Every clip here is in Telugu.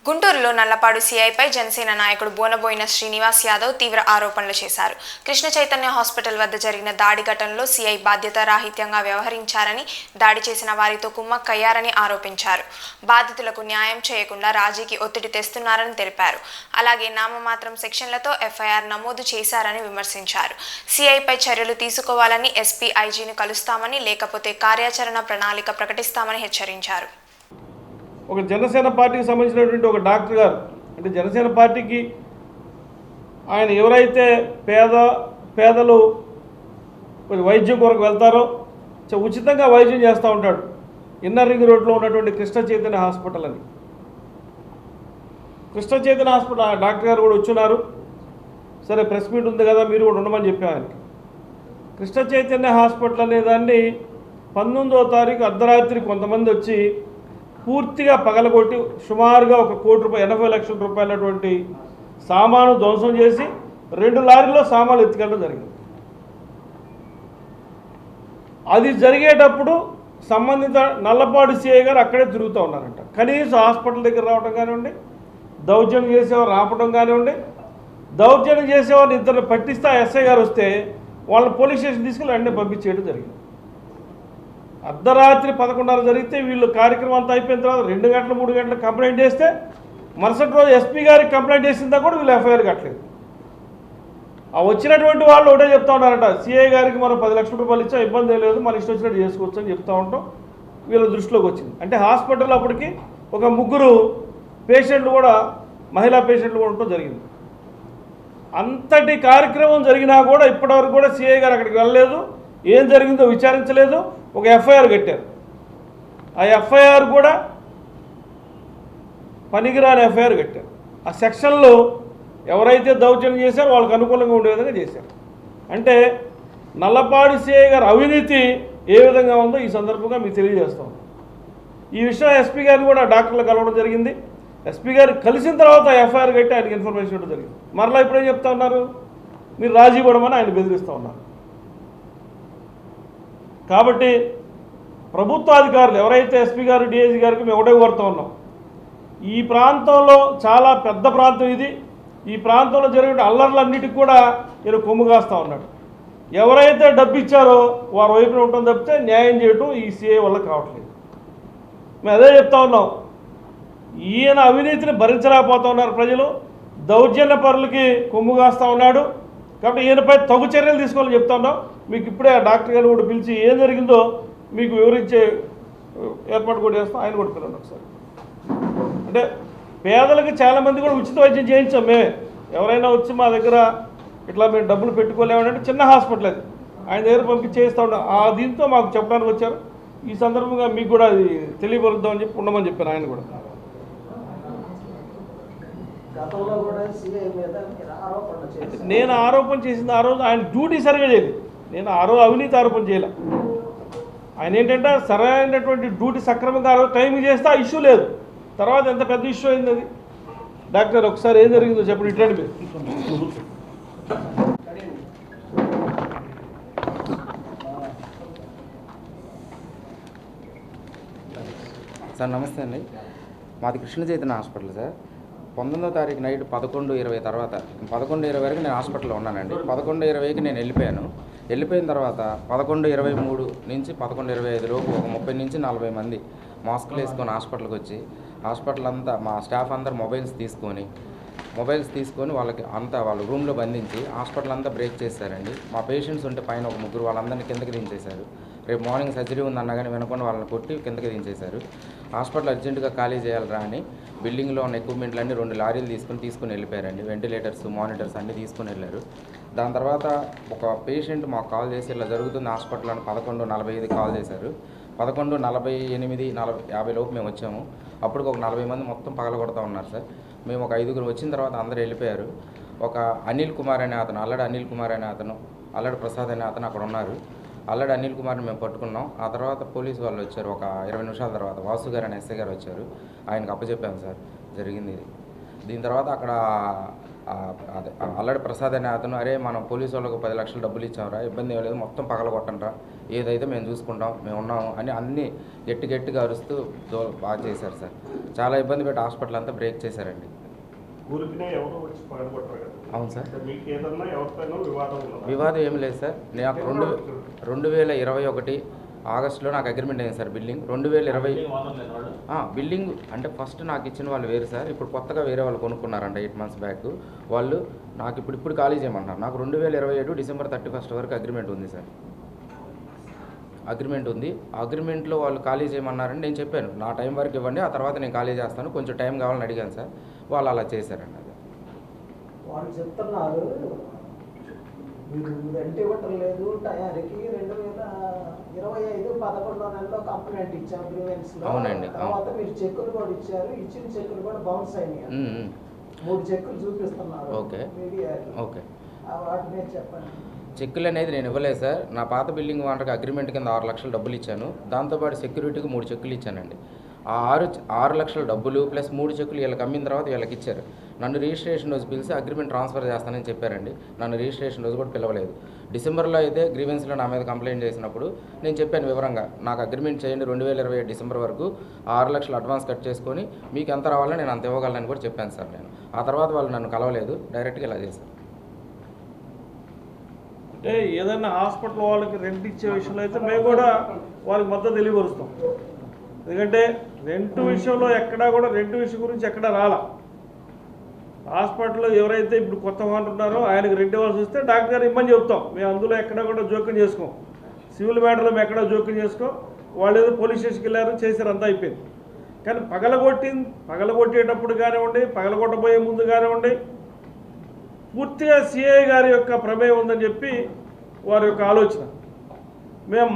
గుంటూరులో నల్లపాడు సీఐపై జనసేన నాయకుడు బోనబోయిన శ్రీనివాస్ యాదవ్ తీవ్ర ఆరోపణలు చేశారు. కృష్ణ చైతన్య హాస్పిటల్ వద్ద జరిగిన దాడి ఘటనలో సీఐ బాధ్యతారాహిత్యంగా వ్యవహరించారని, దాడి చేసిన వారితో కుమ్మక్కయ్యారని ఆరోపించారు. బాధితులకు న్యాయం చేయకుండా రాజీకి ఒత్తిడి తెస్తున్నారని తెలిపారు. అలాగే నామమాత్రం సెక్షన్లతో ఎఫ్ఐఆర్ నమోదు చేశారని విమర్శించారు. సీఐపై చర్యలు తీసుకోవాలని ఎస్పీ ఐజీని కలుస్తామని, లేకపోతే కార్యాచరణ ప్రణాళిక ప్రకటిస్తామని హెచ్చరించారు. ఒక జనసేన పార్టీకి సంబంధించినటువంటి ఒక డాక్టర్ గారు, అంటే జనసేన పార్టీకి ఆయన ఎవరైతే పేదలు వైద్యం కొరకు వెళ్తారో ఉచితంగా వైద్యం చేస్తూ ఉంటాడు. ఇన్నర్ రింగ్ రోడ్లో ఉన్నటువంటి కృష్ణ చైతన్య హాస్పిటల్ అని. కృష్ణ చైతన్య హాస్పిటల్ డాక్టర్ గారు కూడా వచ్చున్నారు. సరే, ప్రెస్ మీట్ ఉంది కదా, మీరు కూడా ఉండమని చెప్పాను ఆయనకి. కృష్ణ చైతన్య హాస్పిటల్ అనే దాన్ని 19వ తారీఖు అర్ధరాత్రి కొంతమంది వచ్చి పూర్తిగా పగలగొట్టి సుమారుగా 1 కోటి రూపాయలు 80 లక్షల రూపాయలటువంటి సామాను ధ్వంసం చేసి 2 లారీల్లో సామాన్లు ఎత్తుకెళ్ళడం జరిగింది. అది జరిగేటప్పుడు సంబంధిత నల్లపాడు సిఐ గారు అక్కడే తిరుగుతూ ఉన్నారంట. కనీసం హాస్పిటల్ దగ్గర రావడం కానివ్వండి, దౌర్జన్యం చేసేవారు రావడం కానివ్వండి, దౌర్జన్యం చేసేవారిని ఇద్దరు పట్టిస్తే ఎస్ఐ గారు వస్తే వాళ్ళని పోలీస్ స్టేషన్ తీసుకెళ్ళి వెంటనే పంపించేయడం జరిగింది. అర్ధరాత్రి 11:30 జరిగితే వీళ్ళు కార్యక్రమం అంతా అయిపోయిన తర్వాత 2 గంటలు 3 గంటలు కంప్లైంట్ చేస్తే మరుసటి రోజు ఎస్పీ గారికి కంప్లైంట్ చేసిందా కూడా వీళ్ళు ఎఫ్ఐఆర్ కట్టలేదు. ఆ వచ్చినటువంటి వాళ్ళు ఒకటే చెప్తా ఉన్నారంట, సిఐ గారికి మనం 10 లక్షల రూపాయలు ఇచ్చా, ఇబ్బంది లేదు, మన ఇష్టం వచ్చినట్టు చేసుకోవచ్చు అని చెప్తా ఉంటాం. వీళ్ళ దృష్టిలోకి వచ్చింది. అంటే హాస్పిటల్ అప్పటికి ఒక 3 పేషెంట్లు కూడా, మహిళా పేషెంట్లు కూడా ఉండటం జరిగింది. అంతటి కార్యక్రమం జరిగినా కూడా ఇప్పటివరకు కూడా సిఐ గారు అక్కడికి వెళ్ళలేదు, ఏం జరిగిందో విచారించలేదు, ఒక ఎఫ్ఐఆర్ కట్టారు. ఆ ఎఫ్ఐఆర్ కూడా పనికిరాని ఎఫ్ఐఆర్ కట్టారు. ఆ సెక్షన్లో ఎవరైతే దౌర్జన్యం చేశారో వాళ్ళకి అనుకూలంగా ఉండే విధంగా చేశారు. అంటే నల్లపాడు సిఐ గారు అవినీతి ఏ విధంగా ఉందో ఈ సందర్భంగా మీకు తెలియజేస్తాం. ఈ విషయం ఎస్పీ గారిని కూడా డాక్టర్లు కలవడం జరిగింది. ఎస్పీ గారు కలిసిన తర్వాత ఎఫ్ఐఆర్ కట్టి ఆయనకి ఇన్ఫర్మేషన్ ఇవ్వడం జరిగింది. మరలా ఇప్పుడేం చెప్తా ఉన్నారు, మీరు రాజీ పడమని ఆయన బెదిరిస్తూ ఉన్నారు. కాబట్టి ప్రభుత్వ అధికారులు ఎవరైతే ఎస్పీ గారు, డిఐజీ గారికి మేము ఒకటే కోరుతూ ఉన్నాం, ఈ ప్రాంతంలో చాలా పెద్ద ప్రాంతం ఇది. ఈ ప్రాంతంలో జరిగిన అల్లర్లన్నిటికీ కూడా నేను కొమ్ము కాస్తూ ఉన్నాడు. ఎవరైతే డబ్బు ఇచ్చారో వారి వైపున ఉండటం తప్పితే న్యాయం చేయటం ఈ సిఐ వల్ల కావట్లేదు. మేము అదే చెప్తా ఉన్నాం, ఈయన అవినీతిని భరించలేకపోతూ ఉన్నారు ప్రజలు. దౌర్జన్య పరులకి కొమ్ము కాస్తూ ఉన్నాడు. కాబట్టి ఈయనపై తగు చర్యలు తీసుకోవాలని చెప్తా ఉన్నాం. మీకు ఇప్పుడే ఆ డాక్టర్ గారు కూడా పిలిచి ఏం జరిగిందో మీకు వివరించే ఏర్పాటు కూడా చేస్తాం. ఆయన కూడా పిల్లలు ఒకసారి. అంటే పేదలకు చాలామంది కూడా ఉచిత వైద్యం చేయించాం మేమే. ఎవరైనా వచ్చి మా దగ్గర ఇట్లా మేము డబ్బులు పెట్టుకోలేమంటే చిన్న హాస్పిటల్ అది, ఆయన దగ్గర పంపించి చేస్తూ ఉంటాం. ఆ దీంతో మాకు చెప్పడానికి వచ్చారు. ఈ సందర్భంగా మీకు కూడా అది తెలియపరుద్దామని చెప్పి ఉండమని చెప్పాను ఆయన కూడా. నేను ఆరోపణ చేసింది ఆ రోజు ఆయన డ్యూటీ సరిగా చేయలేదు. నేను ఆ రోజు అవినీతి ఆరోపణ చేయలే. ఆయన ఏంటంటే సరైనటువంటి డ్యూటీ సక్రమంగా ఆ రోజు టైంకి చేస్తే ఆ ఇష్యూ లేదు. తర్వాత ఎంత పెద్ద ఇష్యూ అయింది అది. డాక్టర్ ఒకసారి ఏం జరిగిందో చెప్పండి. ఇట్లాంటి సార్ నమస్తే అండి. మాది కృష్ణ చైతన్య హాస్పిటల్ సార్. 19వ తారీఖు నైట్ 11:20 తర్వాత 11:20 వరకు నేను హాస్పిటల్లో ఉన్నానండి. 11:20కి నేను వెళ్ళిపోయిన తర్వాత 11:23 నుంచి 11:25 లోపు ఒక 30 నుంచి 40 మంది మాస్కులు వేసుకొని హాస్పిటల్కి వచ్చి హాస్పిటల్ అంతా మా స్టాఫ్ అందరు మొబైల్స్ తీసుకొని వాళ్ళకి అంతా వాళ్ళ రూమ్లో బంధించి హాస్పిటల్ అంతా బ్రేక్ చేశారండి. మా పేషెంట్స్ ఉంటే పైన ఒక 3 వాళ్ళందరినీ కిందకి దించేశారు. రేపు మార్నింగ్ సర్జరీ ఉందన్నా కానీ వినకుండా వాళ్ళని కొట్టి కిందకి దించేశారు. హాస్పిటల్ అర్జెంటుగా ఖాళీ చేయాలరా అని బిల్డింగ్లో ఉన్న ఎక్విప్మెంట్లన్నీ 2 లారీలు తీసుకొని వెళ్ళిపోయారండి. వెంటిలేటర్స్, మానిటర్స్ అన్నీ తీసుకొని వెళ్ళారు. దాని తర్వాత ఒక పేషెంట్ మాకు కాల్ చేసి ఇలా జరుగుతుంది హాస్పిటల్ అని 11:45 కాల్ చేశారు. 11:48, 50 లోపు మేము వచ్చాము. అప్పటికి ఒక 40 మంది మొత్తం పగలగొడతా ఉన్నారు సార్. మేము ఒక 5గురు వచ్చిన తర్వాత అందరూ వెళ్ళిపోయారు. ఒక అనిల్ కుమార్ అనే అతను, అల్లడి ప్రసాద్ అనే అతను అక్కడ ఉన్నారు. అల్లడి అనిల్ కుమార్ని మేము పట్టుకున్నాం. ఆ తర్వాత పోలీసు వాళ్ళు వచ్చారు. ఒక 20 నిమిషాల తర్వాత వాసు గారు అనే ఎస్ఐ గారు వచ్చారు. ఆయనకు అప్పచెప్పాము సార్ జరిగింది ఇది. దీని తర్వాత అక్కడ అల్లడి ప్రసాద్ అనే అతను, అరే మనం పోలీసు వాళ్ళకు 10 లక్షలు డబ్బులు ఇచ్చాంరా, ఇబ్బంది ఏం లేదు, మొత్తం పగలగొట్టండిరా, ఏదైతే మేము చూసుకుంటాం, మేము ఉన్నాము అని అన్నీ గట్టిగా అరుస్తూ బాగా చేశారు సార్. చాలా ఇబ్బంది పెట్టి హాస్పిటల్ అంతా బ్రేక్ చేశారండి. ఊరికినే ఎవరో వచ్చి పగలగొట్టారు కదా. అవును సార్. మీకు ఏదన్నా ఎవరిపైన వివాదం ఏమి లేదు సార్. నాకు 2021 ఆగస్టులో నాకు అగ్రిమెంట్ అయింది సార్. బిల్డింగ్ 2020 బిల్డింగ్ అంటే ఫస్ట్ నాకు ఇచ్చిన వాళ్ళు వేరు సార్. ఇప్పుడు కొత్తగా వేరే వాళ్ళు కొనుక్కున్నారంట 8 months బ్యాక్. వాళ్ళు నాకు ఇప్పుడు ఖాళీ చేయమంటున్నారు. నాకు 2027 డిసెంబర్ 31 వరకు అగ్రిమెంట్ ఉంది సార్. అగ్రిమెంట్ ఉంది. అగ్రిమెంట్లో వాళ్ళు ఖాళీ చేయమన్నారని నేను చెప్పాను, నా టైం వరకు ఇవ్వండి, ఆ తర్వాత నేను ఖాళీ చేస్తాను, కొంచెం టైం కావాలని అడిగాను సార్. వాళ్ళు అలా చేశారండి. అది వాళ్ళు చెప్తున్నారు మీరు రెంట్ ఇవ్వటం లేదు టయానికి. 2025 11వ నెలలో కంప్లైంట్ ఇచ్చాం గ్రీవెన్స్లో. అవునండి. తర్వాత మీరు చెక్కులు కూడా ఇచ్చారు, ఇచ్చిన చెక్కులు కూడా బౌన్స్ అయినాయి. 3 చెక్కులు చూపిస్తున్నారు. Okay okay. వాటి మీద చెప్పండి. చెక్కులు అనేది నేను ఇవ్వలేదు సార్. నా పాత బిల్డింగ్ ఓనర్కి అగ్రిమెంట్ కింద 6 లక్షలు డబ్బులు ఇచ్చాను. దాంతోపాటు సెక్యూరిటీకి 3 చెక్కులు ఇచ్చానండి. ఆ 6 లక్షల డబ్బులు ప్లస్ 3 చెక్కులు వీళ్ళకి అమ్మిన తర్వాత వీళ్ళకి ఇచ్చారు. నన్ను రిజిస్ట్రేషన్ రోజు పిలిచి అగ్రిమెంట్ ట్రాన్స్ఫర్ చేస్తానని చెప్పారండి. నన్ను రిజిస్ట్రేషన్ రోజు కూడా పిలవలేదు. డిసెంబర్లో అయితే గ్రీవెన్స్లో నా మీద కంప్లైంట్ చేసినప్పుడు నేను చెప్పాను వివరంగా, నాకు అగ్రిమెంట్ చేయండి 2027 డిసెంబర్ వరకు 6 లక్షలు అడ్వాన్స్ కట్ చేసుకొని మీకు ఎంత రావాలో నేను అంత ఇవ్వగలనని కూడా చెప్పాను సార్ నేను. ఆ తర్వాత వాళ్ళు నన్ను కలవలేదు, డైరెక్ట్గా ఇలా చేశారు. అంటే ఏదైనా హాస్పిటల్ వాళ్ళకి రెంట్ ఇచ్చే విషయంలో అయితే మేము కూడా వాళ్ళకి మద్దతు తెలియపరుస్తాం. ఎందుకంటే రెంట్ విషయంలో ఎక్కడా కూడా రెంట్ విషయం గురించి ఎక్కడా రాలా. హాస్పిటల్లో ఎవరైతే ఇప్పుడు కొత్త ఉంటున్నారో ఆయనకు రెంట్ ఇవ్వాల్సి వస్తే డాక్టర్ గారు ఇమ్మని చెప్తాం. మేము అందులో ఎక్కడా కూడా జోక్యం చేసుకోం. సివిల్ మ్యాటర్లో మేము ఎక్కడా జోక్యం చేసుకోం. వాళ్ళు ఏదో పోలీస్ స్టేషన్కి వెళ్ళారు, చేశారు, అంతా అయిపోయింది. కానీ పగలగొట్టేటప్పుడు కానివ్వండి, పగలగొట్టబోయే ముందు కానివ్వండి, పూర్తిగా సిఐ గారి యొక్క ప్రమేయం ఉందని చెప్పి వారి యొక్క ఆలోచన.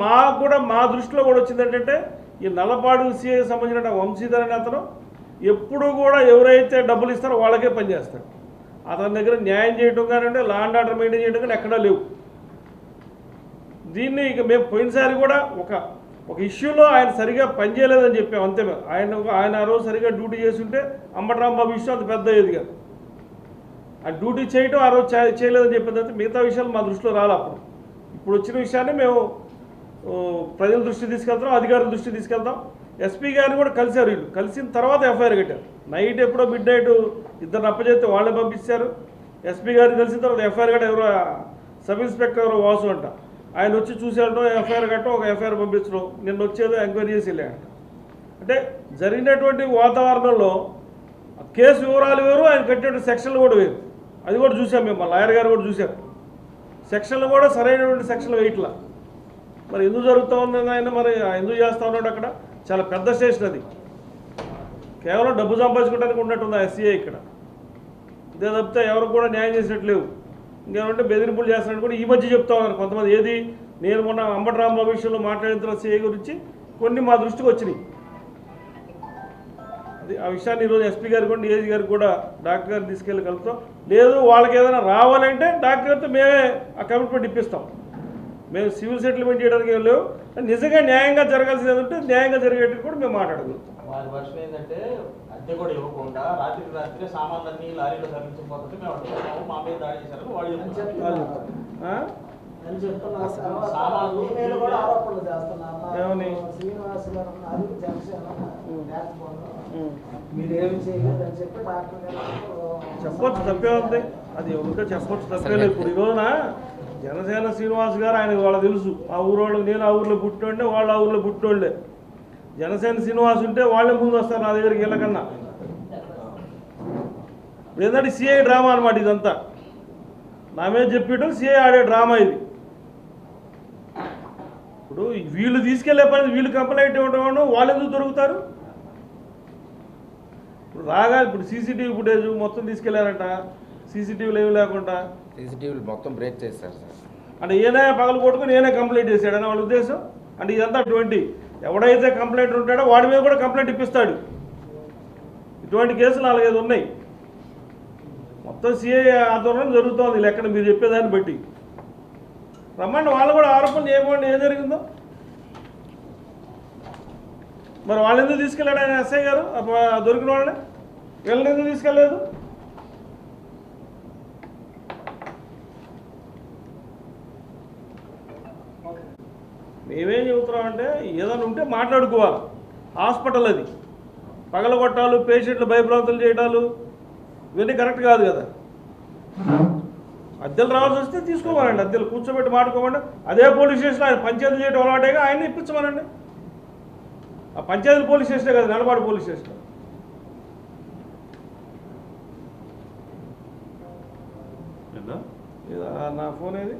మాకు కూడా మా దృష్టిలో కూడా వచ్చింది ఏంటంటే, ఈ నల్లపాడు సిఐకి సంబంధించిన వంశీధర్ అనే అతను ఎప్పుడు కూడా ఎవరైతే డబ్బులు ఇస్తారో వాళ్ళకే పనిచేస్తాడు. అతని దగ్గర న్యాయం చేయడం కానివ్వండి, లా అండ్ ఆర్డర్ మెయింటైన్ చేయడం కానీ ఎక్కడా లేవు. దీన్ని ఇక మేము పోయినసారి కూడా ఒక ఇష్యూలో ఆయన సరిగా పనిచేయలేదని చెప్పాము అంతే. ఆయన ఆ రోజు సరిగా డ్యూటీ చేస్తుంటే అంబటరాంబాబు ఇష్యూ అంత పెద్ద అయ్యేది కాదు. ఆ డ్యూటీ చేయటం ఆ రోజు చేయలేదని చెప్పేదంటే మిగతా విషయాలు మా దృష్టిలో రాలే. ఇప్పుడు వచ్చిన విషయాన్ని మేము ప్రజల దృష్టి తీసుకెళ్తాం, అధికారుల దృష్టి తీసుకెళ్తాం. ఎస్పీ గారిని కూడా కలిశారు. వీళ్ళు కలిసిన తర్వాత ఎఫ్ఐఆర్ కట్టారు. నైట్ ఎప్పుడో మిడ్-నైట్ ఇద్దరు అప్పచెప్తే వాళ్ళే పంపించారు. ఎస్పీ గారిని కలిసిన తర్వాత ఎఫ్ఐఆర్ కట్ట ఎవరో సబ్ ఇన్స్పెక్టర్ ఎవరో వాసు అంట, ఆయన వచ్చి చూసేయడం, ఎఫ్ఐఆర్ కట్టడం, ఒక ఎఫ్ఐఆర్ పంపించడం, నిన్న వచ్చేదో ఎంక్వైరీ చేసి వెళ్ళాయంట. అంటే జరిగినటువంటి వాతావరణంలో కేసు వివరాలు వేరు, ఆయన కట్టినటువంటి సెక్షన్లు కూడా వేరు. అది కూడా చూసాం మేము, మా లాయర్ గారు కూడా చూశారు. సెక్షన్లు కూడా సరైనటువంటి సెక్షన్లు వేయట్లా. మరి ఎందుకు జరుగుతూ ఉన్నది, ఆయన మరి ఎందుకు చేస్తూ ఉన్నాడు? అక్కడ చాలా పెద్ద స్టేషన్ అది. కేవలం డబ్బు సంపాదించుకోవడానికి ఉన్నట్టుంది ఆ ఎస్సీఐ ఇక్కడ. ఇదే తప్పితే ఎవరికి కూడా న్యాయం చేసినట్లేవు. ఇంకేమంటే బెదిరింపులు చేస్తున్నట్టు కూడా ఈ మధ్య చెప్తా ఉన్నారు కొంతమంది. ఏది నేను మొన్న అంబటరాంబాబు విషయంలో మాట్లాడిన తర్వాత సిఐ గురించి కొన్ని మా దృష్టికి వచ్చినాయి. అది ఆ విషయాన్ని ఈరోజు ఎస్పీ గారికి కూడా డిఐజీ గారికి కూడా డాక్టర్ గారిని తీసుకెళ్ళి కలుపుతాం. లేదు వాళ్ళకి ఏదైనా రావాలంటే డాక్టర్ గారితో మేమే ఆ కమిట్మెంట్ ఇప్పిస్తాం. మేము సివిల్ సెటిల్మెంట్ చేయడానికి ఏం లేవు. నిజంగా న్యాయంగా జరగాల్సింది ఏదంటే న్యాయంగా జరిగేటట్టు కూడా మేము మాట్లాడగలుగుతాం. వారి వర్షం ఏంటంటే అద్దె కూడా ఇవ్వకుండా రాత్రి సామాన్లన్నీ లారీలో తరలించకపోతే మేము అడ్డుకున్నాము, మా మీద దాడి చేశారు వాళ్ళు చెప్తున్నారు. చెప్పొచ్చు, తప్పే ఉంది. అది ఎవరితో చెప్పొచ్చు, తప్పే లేదు. ఇప్పుడు ఈ రోజున జనసేన శ్రీనివాస్ గారు ఆయనకు వాళ్ళకి తెలుసు. ఆ ఊరోళ్ళు, నేను ఆ ఊర్లో పుట్టినోండే, వాళ్ళు ఆ ఊర్లో పుట్టినోళ్ళే. జనసేన శ్రీనివాస్ ఉంటే వాళ్ళే ముందు వస్తారు నా దగ్గరికి వెళ్ళకన్నా. ఇప్పుడు ఏంటంటే సిఐ డ్రామా అనమాట ఇదంతా. నా మీద చెప్పడం సిఐ ఆడే డ్రామా ఇది. ఇప్పుడు వీళ్ళు తీసుకెళ్లే పని, వీళ్ళు కంప్లైంట్ ఇవ్వడం, వాళ్ళు ఎందుకు దొరుకుతారు? ఇప్పుడు ఇప్పుడు సీసీటీవీ ఫుటేజ్ మొత్తం తీసుకెళ్లారంట, సీసీటీవీలు ఏమి లేకుండా. సీసీటీవీలు మొత్తం బ్రేక్ చేశారు సార్. అంటే ఏనే పగలు కొట్టుకుని ఏనే కంప్లైంట్ చేశాడని వాళ్ళ ఉద్దేశం. అంటే ఇదంతా 20 ఎవడైతే కంప్లైంట్ ఉంటాడో వాడి మీద కూడా కంప్లైంట్ ఇప్పిస్తాడు. ఇటువంటి కేసులు 4-5 ఉన్నాయి. మొత్తం సిఐ ఆధ్వర్యంలో జరుగుతోంది లెక్కన మీరు చెప్పేదాన్ని బట్టి. రమ్మండి, వాళ్ళు కూడా ఆరోపణలు చేయకుండా ఏం జరిగిందో. మరి వాళ్ళు ఎందుకు తీసుకెళ్ళాడు ఆయన ఎస్ఐ గారు? దొరికిన వాళ్ళని వీళ్ళని ఎందుకు తీసుకెళ్ళలేదు? మేమేం చెబుతున్నామంటే ఏదైనా ఉంటే మాట్లాడుకోవాలి. హాస్పిటల్ అది పగలగొట్టాలు, పేషెంట్లు భయభ్రాంతులు చేయడాలు ఇవన్నీ కరెక్ట్ కాదు కదా. అద్దెలు రావాల్సి వస్తే తీసుకోవాలండి, అద్దెలు కూర్చోబెట్టి మాట్లాడుకోమండి. అదే పోలీస్ స్టేషన్ ఆయన పంచాయతీ చేయడం అలవాటేగా ఆయన్ని ఇప్పించమనండి. ఆ పంచాయతీ పోలీస్ స్టేషనే కదా, నెలపాడు పోలీస్ స్టేషన్. నా ఫోన్ ఏది?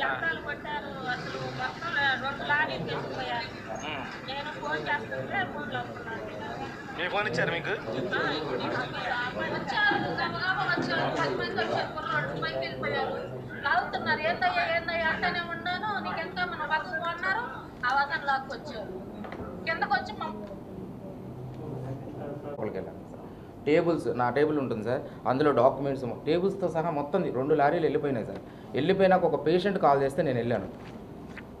ఎకరాలు కొట్టారు అసలు మొత్తం 2 లారీలు తీసుకుపోయారు. నేను ఫోన్ చేస్తుంటే ఫోన్లో వస్తున్నాను. ఫోన్ ఇచ్చారు మీకు? వచ్చారు, వచ్చారు 10 మంది వచ్చారు. కుర్రోళ్ళు పైకి వెళ్ళిపోయారు. లాగుతున్నారు, ఏందయ్యా అంటేనే ఉన్నాను. నీకు ఎంత మన వసతి అన్నారు. ఆ వసతి లాక్కొచ్చారు. కిందకు వచ్చి టేబుల్స్, నా టేబుల్ ఉంటుంది సార్, అందులో డాక్యుమెంట్స్ టేబుల్స్తో సహా మొత్తం 2 లారీలు వెళ్ళిపోయినాయి సార్. వెళ్ళిపోయినాక ఒక పేషెంట్ కాల్ చేస్తే నేను వెళ్ళాను.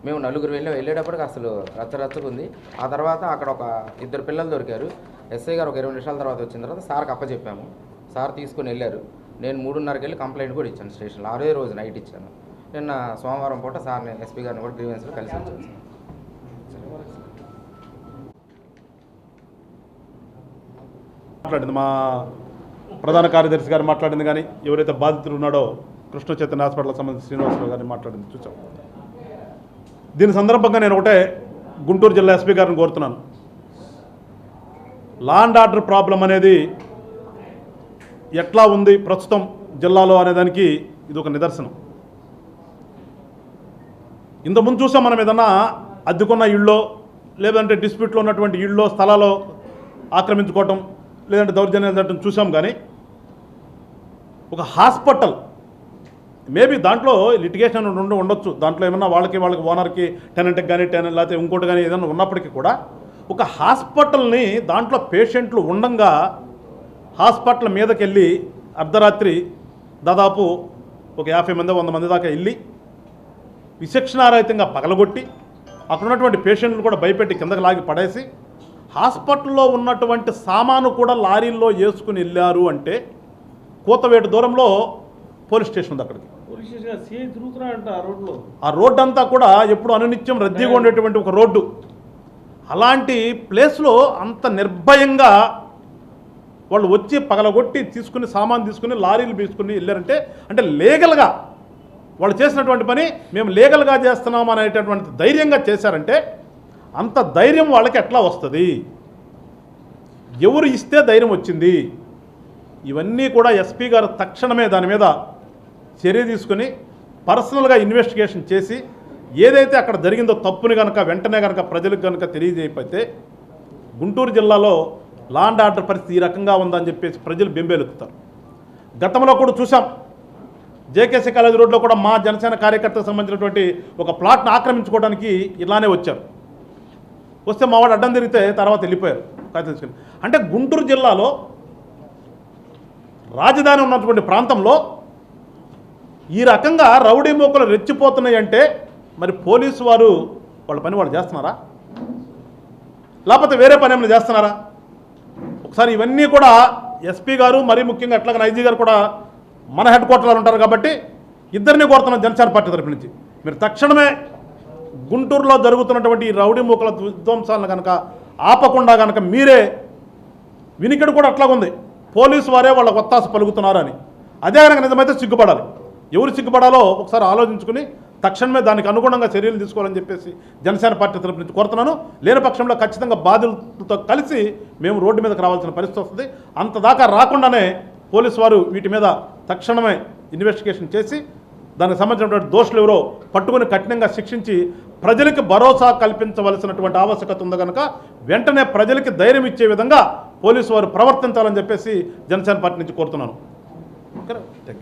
మేము 4 వెళ్ళేటప్పటికి అసలు రచ్చరచ్చుకుంది. ఆ తర్వాత అక్కడ ఒక 2 పిల్లలు దొరికారు. ఎస్ఐ గారు ఒక 20 నిమిషాల తర్వాత వచ్చిన తర్వాత సార్కి అప్పచెప్పాము. సార్ తీసుకుని వెళ్ళారు. నేను 3:30కి వెళ్ళి కంప్లైంట్ కూడా ఇచ్చాను స్టేషన్లో. 6వ రోజు నైట్ ఇచ్చాను. నిన్న సోమవారం పూట సార్ని, ఎస్పీ గారిని కూడా గ్రీవెన్స్లో కలిసి వచ్చాను సార్. మాట్లాడింది మా ప్రధాన కార్యదర్శి గారు మాట్లాడింది, కానీ ఎవరైతే బాధితులు ఉన్నాడో కృష్ణ చైతన్య హాస్పిటల్కి సంబంధించి శ్రీనివాసరావు గారిని మాట్లాడింది చూసాం. దీని సందర్భంగా నేను ఒకటే గుంటూరు జిల్లా ఎస్పీ గారిని కోరుతున్నాను. లా అండ్ ఆర్డర్ ప్రాబ్లం అనేది ఎట్లా ఉంది ప్రస్తుతం జిల్లాలో అనేదానికి ఇది ఒక నిదర్శనం. ఇంతకుముందు చూసాం మనం ఏదన్నా అద్దెకున్న ఇళ్ళో లేదంటే డిస్ప్యూట్లో ఉన్నటువంటి ఇళ్ళో స్థలాల్లో ఆక్రమించుకోవటం లేదంటే దౌర్జన్యాలు జరగడం చూసాం. కానీ ఒక హాస్పిటల్ మేబీ దాంట్లో లిటిగేషన్ ఉండొచ్చు, దాంట్లో ఏమన్నా వాళ్ళకి ఓనర్కి టెనెంట్కి కానీ లేకపోతే ఇంకోటి కానీ ఏదైనా ఉన్నప్పటికీ కూడా ఒక హాస్పిటల్ని దాంట్లో పేషెంట్లు ఉండంగా హాస్పిటల్ మీదకి వెళ్ళి అర్ధరాత్రి దాదాపు ఒక 50 మంది 100 మంది దాకా వెళ్ళి విచక్షణారహితంగా పగలగొట్టి అక్కడ ఉన్నటువంటి పేషెంట్లు కూడా భయపెట్టి కిందకి లాగి పడేసి హాస్పిటల్లో ఉన్నటువంటి సామాను కూడా లారీల్లో వేసుకుని వెళ్ళారు అంటే కూతవేటు దూరంలో పోలీస్ స్టేషన్ ఉంది. అక్కడికి పోలీస్ స్టేషన్ సిఐ తిరుగుతున్నాడంట ఆ రోడ్లో. ఆ రోడ్డు అంతా కూడా ఎప్పుడు అనునిత్యం రద్దీగా ఉండేటువంటి ఒక రోడ్డు. అలాంటి ప్లేస్లో అంత నిర్భయంగా వాళ్ళు వచ్చి పగలగొట్టి తీసుకుని సామాన్ తీసుకుని లారీలు తీసుకుని వెళ్ళారంటే అంటే లీగల్గా వాళ్ళు చేసినటువంటి పని మేము లీగల్గా చేస్తున్నాం అనేటటువంటి ధైర్యంగా చేశారంటే అంత ధైర్యం వాళ్ళకి ఎట్లా వస్తుంది? ఎవరు ఇస్తే ధైర్యం వచ్చింది? ఇవన్నీ కూడా ఎస్పీ గారు తక్షణమే దాని మీద చర్య తీసుకుని పర్సనల్గా ఇన్వెస్టిగేషన్ చేసి ఏదైతే అక్కడ జరిగిందో తప్పుని కనుక వెంటనే కనుక ప్రజలకు కనుక తెలియజేయకపోతే గుంటూరు జిల్లాలో లా అండ్ ఆర్డర్ పరిస్థితి ఈ రకంగా ఉందని చెప్పేసి ప్రజలు బెంబేలెత్తుతారు. గతంలో కూడా చూసాం, జేకేసీ కాలేజ్ రోడ్లో కూడా మా జనసేన కార్యకర్తలకు సంబంధించినటువంటి ఒక ప్లాట్ను ఆక్రమించుకోవడానికి ఇలానే వచ్చారు. వస్తే మావాడు అడ్డం తిరిగితే తర్వాత వెళ్ళిపోయారు తీసుకుని. అంటే గుంటూరు జిల్లాలో రాజధాని ఉన్నటువంటి ప్రాంతంలో ఈ రకంగా రౌడీ మోకలు రెచ్చిపోతున్నాయి అంటే మరి పోలీసు వారు వాళ్ళ పని వాళ్ళు చేస్తున్నారా, లేకపోతే వేరే పని ఏమైనా చేస్తున్నారా? ఒకసారి ఇవన్నీ కూడా ఎస్పీ గారు మరీ ముఖ్యంగా అట్లాగే ఐజీ గారు కూడా మన హెడ్ క్వార్టర్లో ఉంటారు కాబట్టి ఇద్దరిని కోరుతున్నాం జనసేన పార్టీ తరఫు నుంచి, మీరు తక్షణమే గుంటూరులో జరుగుతున్నటువంటి ఈ రౌడీ మూకల విధ్వంసాలను కనుక ఆపకుండా కనుక మీరే, వినికిడి కూడా అట్లాగుంది పోలీసు వారే వాళ్ళ ఒత్తాస పలుకుతున్నారు అని, అదే కనుక నిజమైతే సిగ్గుపడాలి. ఎవరు సిగ్గుపడాలో ఒకసారి ఆలోచించుకుని తక్షణమే దానికి అనుగుణంగా చర్యలు తీసుకోవాలని చెప్పేసి జనసేన పార్టీ తరఫు నుంచి కోరుతున్నాను. లేని పక్షంలో ఖచ్చితంగా బాధితులతో కలిసి మేము రోడ్డు మీదకి రావాల్సిన పరిస్థితి వస్తుంది. అంతదాకా రాకుండానే పోలీసు వారు వీటి మీద తక్షణమే ఇన్వెస్టిగేషన్ చేసి దానికి సంబంధించినటువంటి దోషులు ఎవరో పట్టుకుని కఠినంగా శిక్షించి ప్రజలకు భరోసా కల్పించవలసినటువంటి ఆవశ్యకత ఉంది కనుక వెంటనే ప్రజలకి ధైర్యం ఇచ్చే విధంగా పోలీసు వారు ప్రవర్తించాలని చెప్పేసి జనసేన పార్టీ నుంచి కోరుతున్నాను. ఓకేనా? Thank you.